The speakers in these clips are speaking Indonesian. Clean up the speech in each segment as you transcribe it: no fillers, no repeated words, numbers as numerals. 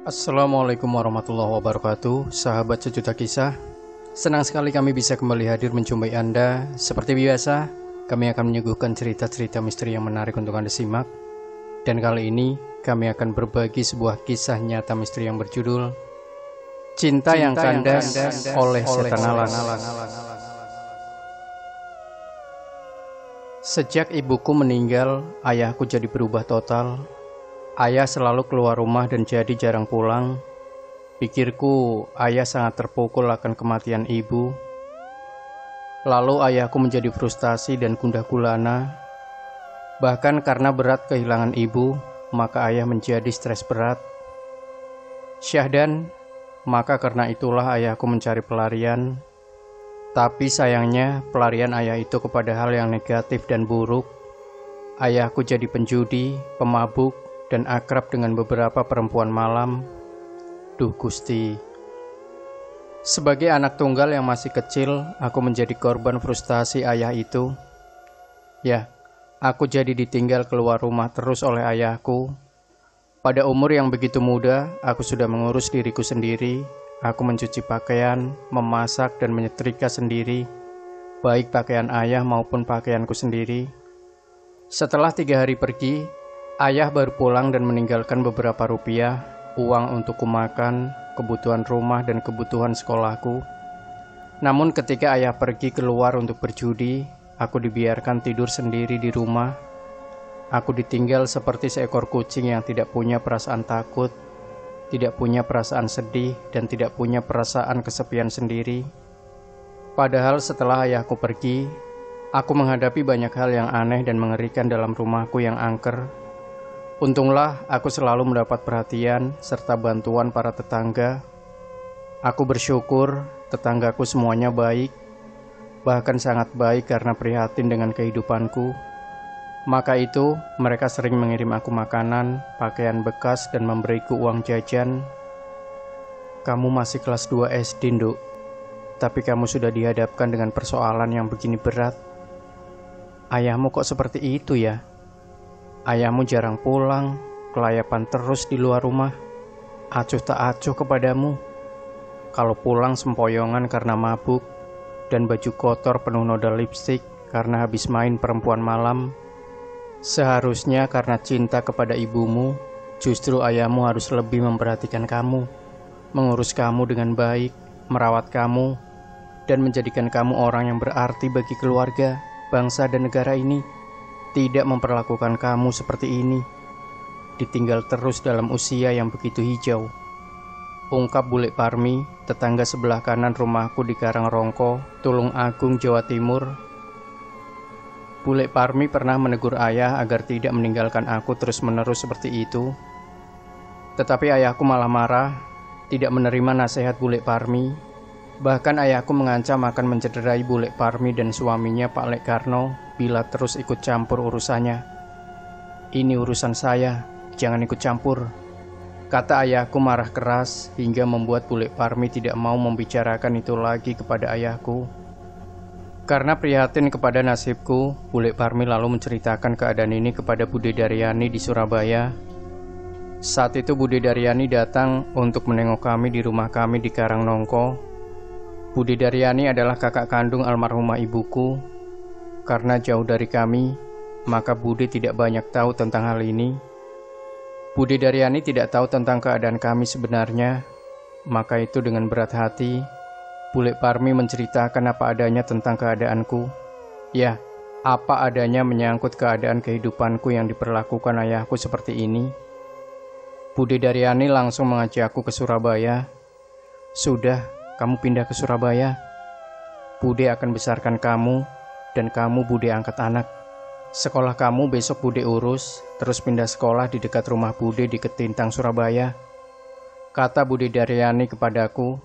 Assalamualaikum warahmatullahi wabarakatuh, sahabat sejuta kisah. Senang sekali kami bisa kembali hadir menjumpai Anda. Seperti biasa, kami akan menyuguhkan cerita-cerita misteri yang menarik untuk Anda simak. Dan kali ini, kami akan berbagi sebuah kisah nyata misteri yang berjudul Cinta yang Kandas oleh Setan Alas. Sejak ibuku meninggal, ayahku jadi berubah total. Ayah selalu keluar rumah dan jadi jarang pulang. Pikirku, ayah sangat terpukul akan kematian ibu. Lalu ayahku menjadi frustasi dan gundah gulana. Bahkan karena berat kehilangan ibu, maka ayah menjadi stres berat. Syahdan, maka karena itulah ayahku mencari pelarian. Tapi sayangnya pelarian ayah itu kepada hal yang negatif dan buruk. Ayahku jadi penjudi, pemabuk, dan akrab dengan beberapa perempuan malam. Duh Gusti. Sebagai anak tunggal yang masih kecil, aku menjadi korban frustasi ayah itu. Ya, aku jadi ditinggal keluar rumah terus oleh ayahku. Pada umur yang begitu muda, aku sudah mengurus diriku sendiri. Aku mencuci pakaian, memasak, dan menyetrika sendiri, baik pakaian ayah maupun pakaianku sendiri. Setelah 3 hari pergi, ayah baru pulang dan meninggalkan beberapa rupiah, uang untukku makan, kebutuhan rumah, dan kebutuhan sekolahku. Namun ketika ayah pergi keluar untuk berjudi, aku dibiarkan tidur sendiri di rumah. Aku ditinggal seperti seekor kucing yang tidak punya perasaan takut, tidak punya perasaan sedih, dan tidak punya perasaan kesepian sendiri. Padahal setelah ayahku pergi, aku menghadapi banyak hal yang aneh dan mengerikan dalam rumahku yang angker. Untunglah aku selalu mendapat perhatian serta bantuan para tetangga. Aku bersyukur tetanggaku semuanya baik, bahkan sangat baik karena prihatin dengan kehidupanku. Maka itu mereka sering mengirim aku makanan, pakaian bekas, dan memberiku uang jajan. Kamu masih kelas 2 SD, Nduk, tapi kamu sudah dihadapkan dengan persoalan yang begini berat. Ayahmu kok seperti itu ya? Ayahmu jarang pulang, kelayapan terus di luar rumah, acuh tak acuh kepadamu. Kalau pulang sempoyongan karena mabuk, dan baju kotor penuh noda lipstik karena habis main perempuan malam. Seharusnya karena cinta kepada ibumu, justru ayahmu harus lebih memperhatikan kamu, mengurus kamu dengan baik, merawat kamu, dan menjadikan kamu orang yang berarti bagi keluarga, bangsa, dan negara ini. Tidak memperlakukan kamu seperti ini, ditinggal terus dalam usia yang begitu hijau. Ungkap Bule Parmi, tetangga sebelah kanan rumahku di Karangrongko, Tulung Agung, Jawa Timur. Bule Parmi pernah menegur ayah agar tidak meninggalkan aku terus-menerus seperti itu. Tetapi ayahku malah marah, tidak menerima nasihat Bule Parmi. Bahkan ayahku mengancam akan mencederai Bule Parmi dan suaminya Pak Lek Karno bila terus ikut campur urusannya. Ini urusan saya, jangan ikut campur, kata ayahku marah keras hingga membuat Bule Parmi tidak mau membicarakan itu lagi kepada ayahku. Karena prihatin kepada nasibku, Bule Parmi lalu menceritakan keadaan ini kepada Bude Daryani di Surabaya. Saat itu Bude Daryani datang untuk menengok kami di rumah kami di Karangnongko. Bude Daryani adalah kakak kandung almarhumah ibuku. Karena jauh dari kami, maka Bude tidak banyak tahu tentang hal ini. Bude Daryani tidak tahu tentang keadaan kami sebenarnya. Maka itu dengan berat hati, Bule Parmi menceritakan apa adanya tentang keadaanku. Ya, apa adanya menyangkut keadaan kehidupanku yang diperlakukan ayahku seperti ini. Bude Daryani langsung mengajakku ke Surabaya. Sudah, kamu pindah ke Surabaya. Bude akan besarkan kamu, dan kamu Bude angkat anak. Sekolah kamu besok Bude urus, terus pindah sekolah di dekat rumah Bude di Ketintang, Surabaya, kata Bude Daryani kepadaku.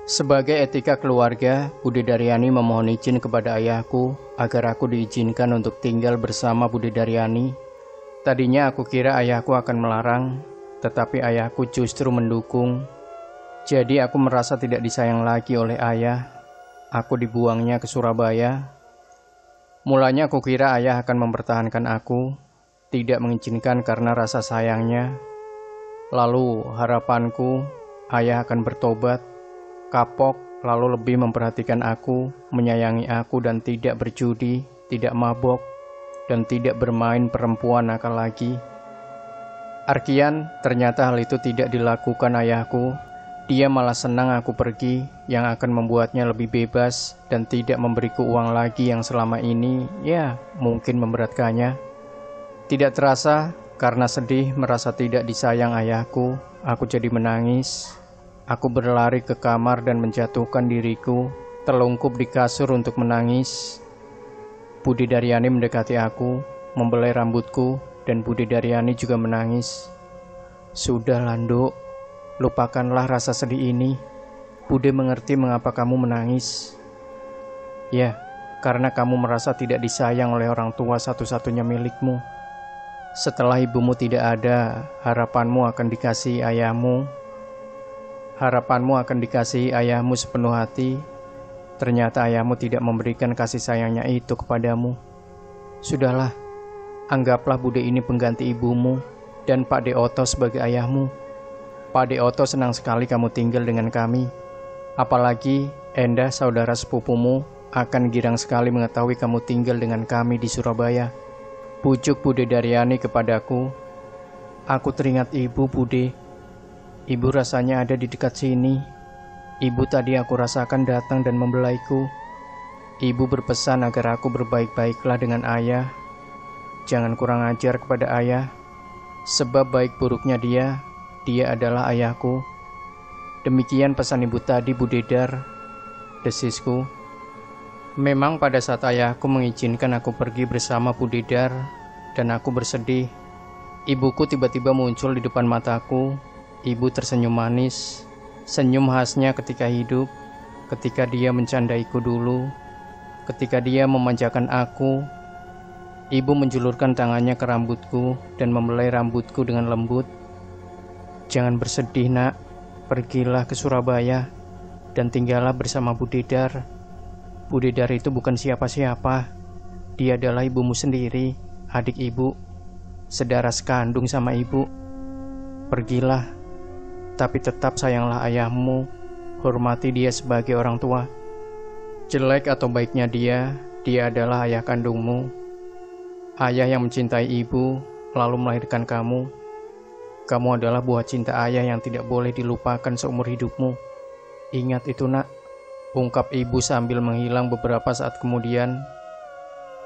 Sebagai etika keluarga, Bude Daryani memohon izin kepada ayahku agar aku diizinkan untuk tinggal bersama Bude Daryani. Tadinya aku kira ayahku akan melarang, tetapi ayahku justru mendukung. Jadi aku merasa tidak disayang lagi oleh ayah. Aku dibuangnya ke Surabaya. Mulanya aku kira ayah akan mempertahankan aku, tidak mengizinkan karena rasa sayangnya. Lalu harapanku, ayah akan bertobat, kapok, lalu lebih memperhatikan aku, menyayangi aku dan tidak berjudi, tidak mabok, dan tidak bermain perempuan nakal lagi. Arkian, ternyata hal itu tidak dilakukan ayahku. Dia malah senang aku pergi, yang akan membuatnya lebih bebas dan tidak memberiku uang lagi yang selama ini, ya, mungkin memberatkannya. Tidak terasa, karena sedih merasa tidak disayang ayahku, aku jadi menangis. Aku berlari ke kamar dan menjatuhkan diriku, terlungkup di kasur untuk menangis. Budi Daryani mendekati aku, membelai rambutku, dan Budi Daryani juga menangis. Sudah Lando, lupakanlah rasa sedih ini. Bude mengerti mengapa kamu menangis. Ya, karena kamu merasa tidak disayang oleh orang tua satu-satunya milikmu. Setelah ibumu tidak ada, harapanmu akan dikasihi ayahmu. Harapanmu akan dikasihi ayahmu sepenuh hati. Ternyata ayahmu tidak memberikan kasih sayangnya itu kepadamu. Sudahlah, anggaplah Bude ini pengganti ibumu dan Pak De Oto sebagai ayahmu. Pak De Oto senang sekali kamu tinggal dengan kami. Apalagi Endah, saudara sepupumu, akan girang sekali mengetahui kamu tinggal dengan kami di Surabaya. Pucuk Bude Daryani kepadaku. Aku teringat ibu, Bude. Ibu rasanya ada di dekat sini. Ibu tadi aku rasakan datang dan membelaiku. Ibu berpesan agar aku berbaik-baiklah dengan ayah. Jangan kurang ajar kepada ayah. Sebab baik buruknya dia adalah ayahku. Demikian pesan ibu tadi, Budedar, desisku. Memang pada saat ayahku mengizinkan aku pergi bersama Budedar dan aku bersedih, ibuku tiba-tiba muncul di depan mataku. Ibu tersenyum manis, senyum khasnya ketika hidup, ketika dia mencandaiku dulu, ketika dia memanjakan aku. Ibu menjulurkan tangannya ke rambutku dan membelai rambutku dengan lembut. Jangan bersedih, nak. Pergilah ke Surabaya dan tinggallah bersama Budedar. Budedar itu bukan siapa-siapa. Dia adalah ibumu sendiri, adik ibu, sedara sekandung sama ibu. Pergilah, tapi tetap sayanglah ayahmu. Hormati dia sebagai orang tua. Jelek atau baiknya dia adalah ayah kandungmu. Ayah yang mencintai ibu, lalu melahirkan kamu. Kamu adalah buah cinta ayah yang tidak boleh dilupakan seumur hidupmu. Ingat itu, nak, ungkap ibu sambil menghilang beberapa saat kemudian.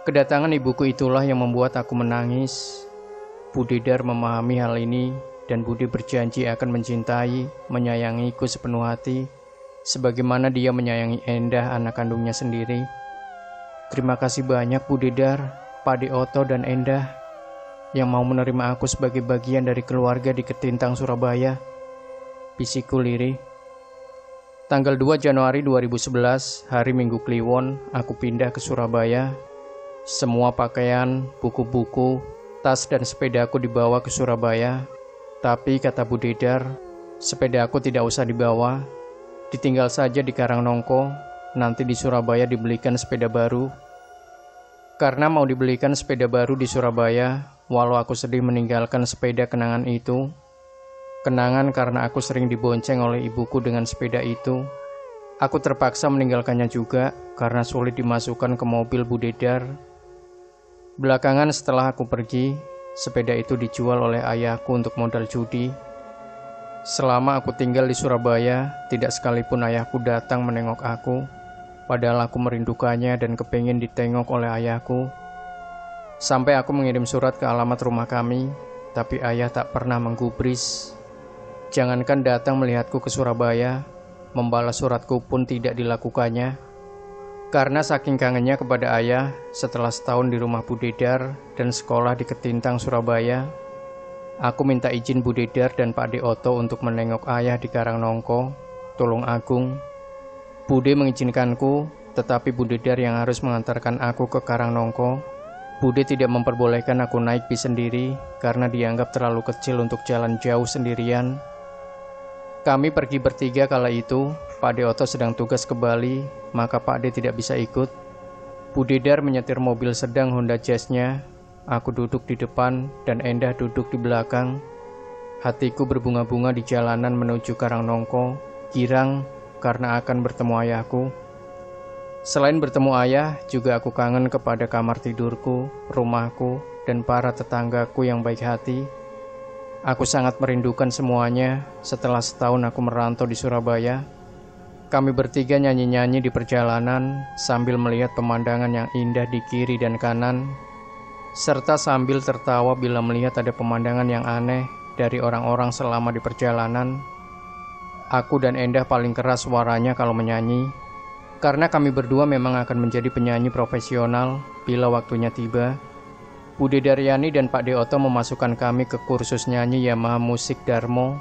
Kedatangan ibuku itulah yang membuat aku menangis. Budedar memahami hal ini dan Bude berjanji akan mencintai, menyayangiku sepenuh hati, sebagaimana dia menyayangi Endah, anak kandungnya sendiri. Terima kasih banyak Budedar, Pak De Oto dan Endah, yang mau menerima aku sebagai bagian dari keluarga di Ketintang, Surabaya, bisikku lirih. Tanggal 2 Januari 2011, hari Minggu Kliwon, aku pindah ke Surabaya. Semua pakaian, buku-buku, tas dan sepedaku dibawa ke Surabaya. Tapi kata Budedar, sepedaku tidak usah dibawa, ditinggal saja di Karangnongko, nanti di Surabaya dibelikan sepeda baru. Karena mau dibelikan sepeda baru di Surabaya, walau aku sedih meninggalkan sepeda kenangan itu. Kenangan karena aku sering dibonceng oleh ibuku dengan sepeda itu. Aku terpaksa meninggalkannya juga karena sulit dimasukkan ke mobil Budedar. Belakangan setelah aku pergi, sepeda itu dijual oleh ayahku untuk modal judi. Selama aku tinggal di Surabaya, tidak sekalipun ayahku datang menengok aku. Padahal aku merindukannya dan kepingin ditengok oleh ayahku. Sampai aku mengirim surat ke alamat rumah kami, tapi ayah tak pernah menggubris. Jangankan datang melihatku ke Surabaya, membalas suratku pun tidak dilakukannya. Karena saking kangennya kepada ayah, setelah setahun di rumah Budedar dan sekolah di Ketintang, Surabaya, aku minta izin Budedar dan Pak De Oto untuk menengok ayah di Karangnongko, Tulungagung. Bude mengizinkanku, tetapi Budedar yang harus mengantarkan aku ke Karangnongko. Bude tidak memperbolehkan aku naik bis sendiri karena dianggap terlalu kecil untuk jalan jauh sendirian. Kami pergi bertiga kala itu. Pak De Oto sedang tugas ke Bali, maka Pak De tidak bisa ikut. Budedar menyetir mobil sedang Honda Jazz-nya. Aku duduk di depan dan Endah duduk di belakang. Hatiku berbunga-bunga di jalanan menuju Karangnongko, girang karena akan bertemu ayahku. Selain bertemu ayah, juga aku kangen kepada kamar tidurku, rumahku, dan para tetanggaku yang baik hati. Aku sangat merindukan semuanya setelah setahun aku merantau di Surabaya. Kami bertiga nyanyi-nyanyi di perjalanan sambil melihat pemandangan yang indah di kiri dan kanan, serta sambil tertawa bila melihat ada pemandangan yang aneh dari orang-orang selama di perjalanan. Aku dan Endah paling keras suaranya kalau menyanyi, karena kami berdua memang akan menjadi penyanyi profesional bila waktunya tiba. Bude Daryani dan Pak Deoto memasukkan kami ke kursus nyanyi Yamaha Musik Darmo,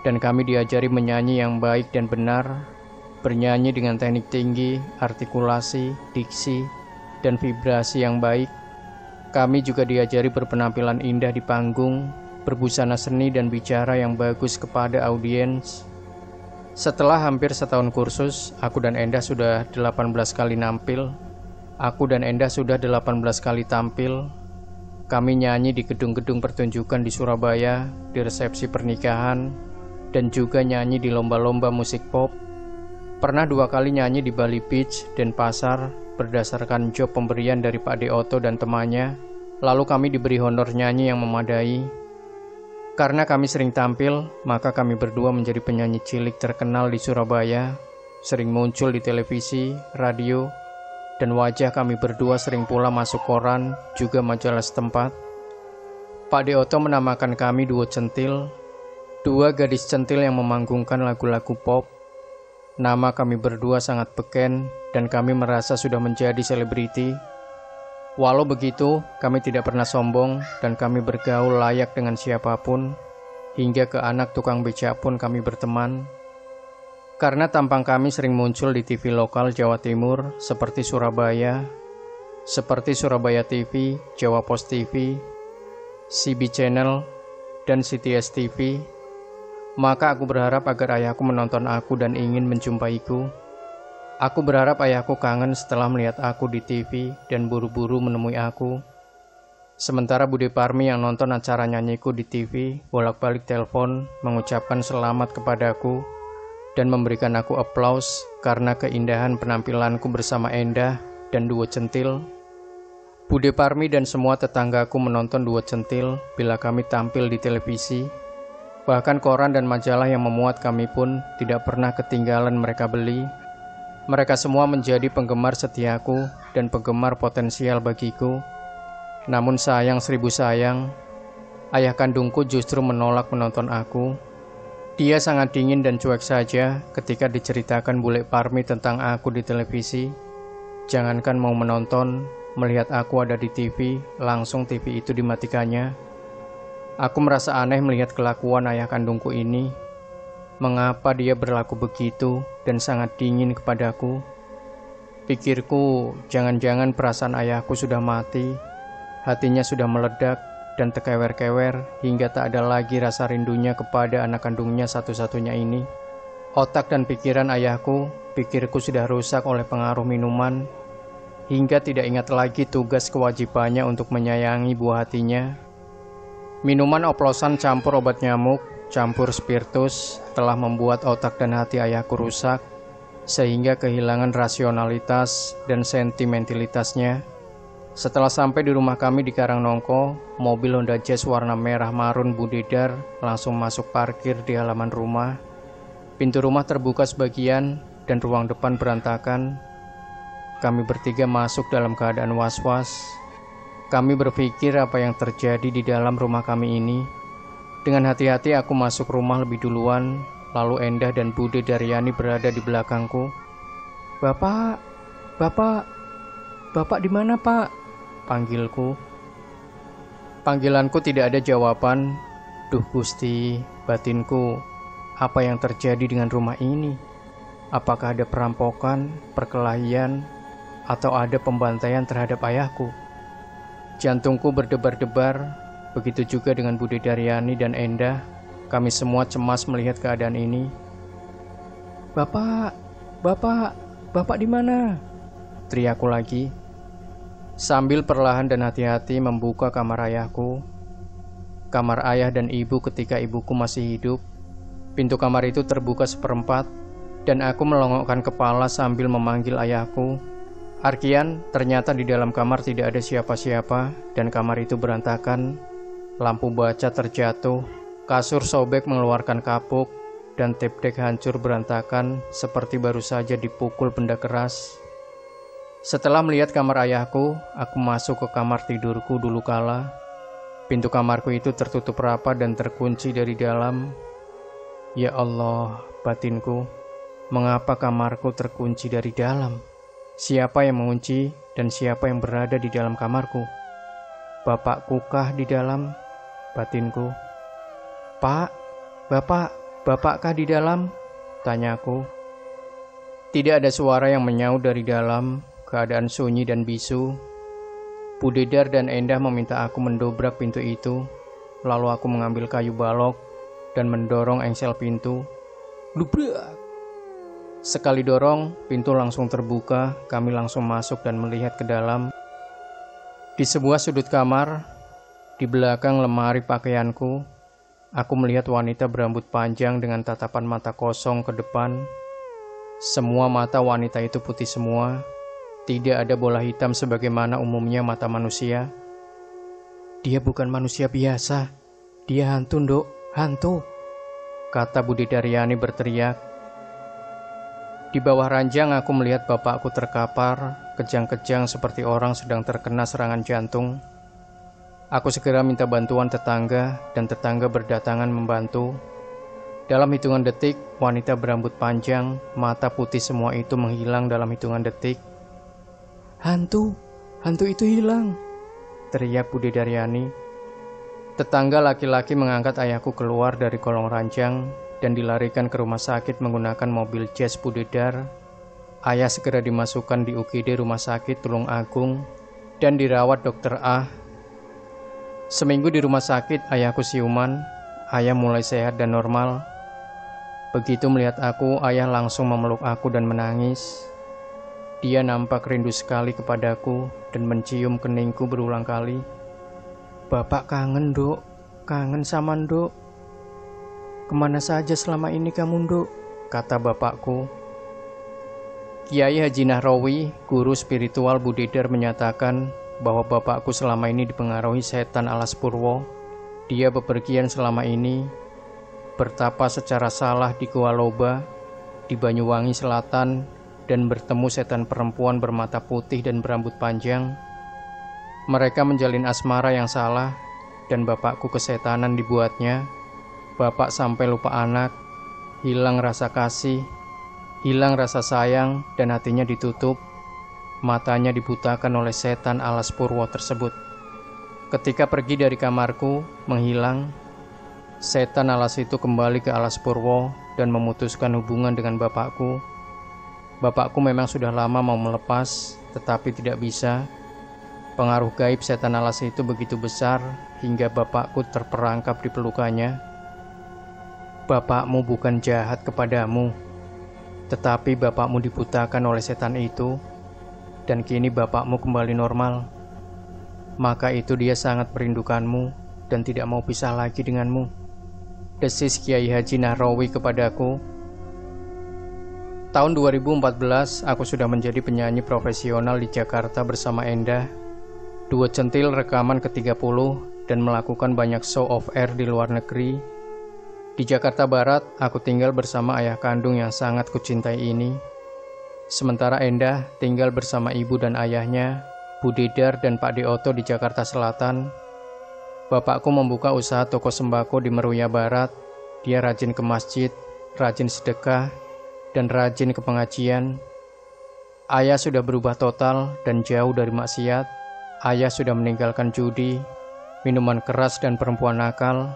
dan kami diajari menyanyi yang baik dan benar, bernyanyi dengan teknik tinggi, artikulasi, diksi, dan vibrasi yang baik. Kami juga diajari berpenampilan indah di panggung, berbusana seni dan bicara yang bagus kepada audiens. Setelah hampir setahun kursus, aku dan Endah sudah 18 kali nampil. Aku dan Endah sudah 18 kali tampil. Kami nyanyi di gedung-gedung pertunjukan di Surabaya, di resepsi pernikahan, dan juga nyanyi di lomba-lomba musik pop. Pernah 2 kali nyanyi di Bali Beach dan Pasar berdasarkan job pemberian dari Pak Deoto dan temannya. Lalu kami diberi honor nyanyi yang memadai. Karena kami sering tampil, maka kami berdua menjadi penyanyi cilik terkenal di Surabaya, sering muncul di televisi, radio, dan wajah kami berdua sering pula masuk koran, juga majalah setempat. Pak Deoto menamakan kami duo centil, 2 gadis centil yang memanggungkan lagu-lagu pop. Nama kami berdua sangat beken, dan kami merasa sudah menjadi selebriti. Walau begitu, kami tidak pernah sombong dan kami bergaul layak dengan siapapun, hingga ke anak tukang becak pun kami berteman. Karena tampang kami sering muncul di TV lokal Jawa Timur seperti Surabaya TV, Jawa Post TV, CB Channel, dan CTS TV, maka aku berharap agar ayahku menonton aku dan ingin menjumpaiku. Aku berharap ayahku kangen setelah melihat aku di TV dan buru-buru menemui aku. Sementara Bude Parmi yang nonton acara nyanyiku di TV bolak-balik telepon mengucapkan selamat kepadaku dan memberikan aku aplaus karena keindahan penampilanku bersama Endah dan duo centil. Bude Parmi dan semua tetanggaku menonton duo centil bila kami tampil di televisi. Bahkan koran dan majalah yang memuat kami pun tidak pernah ketinggalan mereka beli. Mereka semua menjadi penggemar setiaku dan penggemar potensial bagiku. Namun sayang 1000 sayang, ayah kandungku justru menolak menonton aku. Dia sangat dingin dan cuek saja ketika diceritakan Bule Parmi tentang aku di televisi. Jangankan mau menonton, melihat aku ada di TV, langsung TV itu dimatikannya. Aku merasa aneh melihat kelakuan ayah kandungku ini. Mengapa dia berlaku begitu dan sangat dingin kepadaku? Pikirku, jangan-jangan perasaan ayahku sudah mati, hatinya sudah meledak dan terkewer-kewer hingga tak ada lagi rasa rindunya kepada anak kandungnya satu-satunya ini. Otak dan pikiran ayahku, pikirku sudah rusak oleh pengaruh minuman, hingga tidak ingat lagi tugas kewajibannya untuk menyayangi buah hatinya. Minuman oplosan campur obat nyamuk, campur spiritus telah membuat otak dan hati ayahku rusak, sehingga kehilangan rasionalitas dan sentimentalitasnya. Setelah sampai di rumah kami di Karangnongko, mobil Honda Jazz warna merah marun Budedar langsung masuk parkir di halaman rumah. Pintu rumah terbuka sebagian dan ruang depan berantakan. Kami bertiga masuk dalam keadaan was-was. Kami berpikir apa yang terjadi di dalam rumah kami ini. Dengan hati-hati aku masuk rumah lebih duluan, lalu Endah dan Bude Daryani berada di belakangku. Bapak di mana, Pak?" panggilku. Panggilanku tidak ada jawaban. Duh Gusti, batinku, apa yang terjadi dengan rumah ini? Apakah ada perampokan, perkelahian, atau ada pembantaian terhadap ayahku? Jantungku berdebar-debar. Begitu juga dengan Bude Daryani dan Endah. Kami semua cemas melihat keadaan ini. Bapak di mana?" teriakku lagi, sambil perlahan dan hati-hati membuka kamar ayahku. kamar ayah dan ibu ketika ibuku masih hidup. Pintu kamar itu terbuka seperempat, dan aku melongokkan kepala sambil memanggil ayahku. Arkian, ternyata di dalam kamar tidak ada siapa-siapa, dan kamar itu berantakan. Lampu baca terjatuh, kasur sobek mengeluarkan kapuk, dan tape deck hancur berantakan seperti baru saja dipukul benda keras. Setelah melihat kamar ayahku, aku masuk ke kamar tidurku dulu kala. Pintu kamarku itu tertutup rapat dan terkunci dari dalam. Ya Allah, batinku, mengapa kamarku terkunci dari dalam? Siapa yang mengunci dan siapa yang berada di dalam kamarku? Bapakku kah di dalam? Batinku. Pak, bapakkah di dalam? Tanyaku. Tidak ada suara yang menyaut dari dalam, keadaan sunyi dan bisu. Bu Dedar dan Endah meminta aku mendobrak pintu itu, lalu aku mengambil kayu balok dan mendorong engsel pintu. Lubrak! Sekali dorong, pintu langsung terbuka, kami langsung masuk dan melihat ke dalam. Di sebuah sudut kamar, di belakang lemari pakaianku, aku melihat wanita berambut panjang dengan tatapan mata kosong ke depan. Semua mata wanita itu putih semua, tidak ada bola hitam sebagaimana umumnya mata manusia. Dia bukan manusia biasa, dia hantu, Nduk, hantu, kata Budi Daryani berteriak. Di bawah ranjang aku melihat bapakku terkapar, kejang-kejang seperti orang sedang terkena serangan jantung. Aku segera minta bantuan tetangga, dan tetangga berdatangan membantu. Dalam hitungan detik, wanita berambut panjang, mata putih semua itu menghilang dalam hitungan detik. Hantu itu hilang, teriak Budi Daryani. Tetangga laki-laki mengangkat ayahku keluar dari kolong ranjang dan dilarikan ke rumah sakit menggunakan mobil Jazz Bu Dedar. Ayah segera dimasukkan di UGD Rumah Sakit Tulung Agung dan dirawat Dokter A. Seminggu di rumah sakit, ayahku siuman. Ayah mulai sehat dan normal. Begitu melihat aku, ayah langsung memeluk aku dan menangis. Dia nampak rindu sekali kepadaku dan mencium keningku berulang kali. Bapak kangen, Nduk, kangen sama Nduk. Kemana saja selama ini kamu, Nduk? Kata bapakku. Kiai Haji Nahrawi, guru spiritual Bu Dedar, menyatakan bahwa bapakku selama ini dipengaruhi setan alas Purwo. Dia bepergian selama ini, bertapa secara salah di Gua Loba, di Banyuwangi Selatan, dan bertemu setan perempuan bermata putih dan berambut panjang. Mereka menjalin asmara yang salah, dan bapakku kesetanan dibuatnya. Bapak sampai lupa anak, hilang rasa kasih, hilang rasa sayang, dan hatinya ditutup. Matanya dibutakan oleh setan alas Purwo tersebut. Ketika pergi dari kamarku, menghilang, setan alas itu kembali ke alas Purwo dan memutuskan hubungan dengan bapakku. Bapakku memang sudah lama mau melepas, tetapi tidak bisa. Pengaruh gaib setan alas itu begitu besar hingga bapakku terperangkap di pelukannya. Bapakmu bukan jahat kepadamu, tetapi bapakmu dibutakan oleh setan itu, dan kini bapakmu kembali normal. Maka itu dia sangat merindukanmu dan tidak mau pisah lagi denganmu, desis Kiai Haji Nahrawi kepadaku. Tahun 2014, aku sudah menjadi penyanyi profesional di Jakarta bersama Endah. Duo Centil rekaman ke-30 dan melakukan banyak show of air di luar negeri. Di Jakarta Barat, aku tinggal bersama ayah kandung yang sangat kucintai ini. Sementara Endah tinggal bersama ibu dan ayahnya, Bu Dedar dan Pak Deoto di Jakarta Selatan. Bapakku membuka usaha toko sembako di Meruya Barat. Dia rajin ke masjid, rajin sedekah, dan rajin ke pengajian. Ayah sudah berubah total dan jauh dari maksiat. Ayah sudah meninggalkan judi, minuman keras, dan perempuan nakal.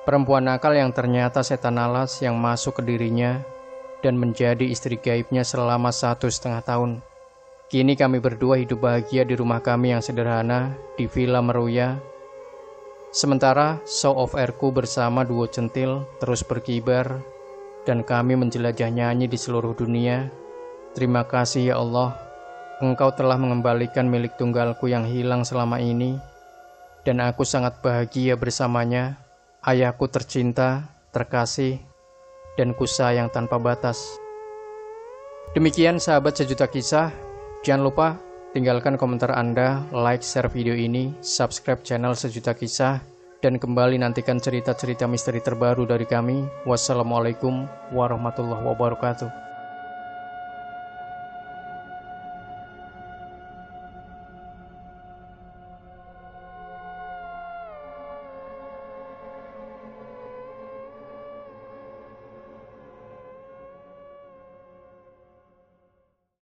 Perempuan nakal yang ternyata setan alas yang masuk ke dirinya dan menjadi istri gaibnya selama 1,5 tahun. Kini kami berdua hidup bahagia di rumah kami yang sederhana di Villa Meruya. Sementara show of airku bersama Duo Centil terus berkibar dan kami menjelajah nyanyi di seluruh dunia. Terima kasih ya Allah, Engkau telah mengembalikan milik tunggalku yang hilang selama ini. dan aku sangat bahagia bersamanya, ayahku tercinta, terkasih, dan kusayang tanpa batas. Demikian sahabat Sejuta Kisah, jangan lupa tinggalkan komentar Anda, like, share video ini, subscribe channel Sejuta Kisah, dan kembali nantikan cerita-cerita misteri terbaru dari kami. Wassalamualaikum warahmatullahi wabarakatuh.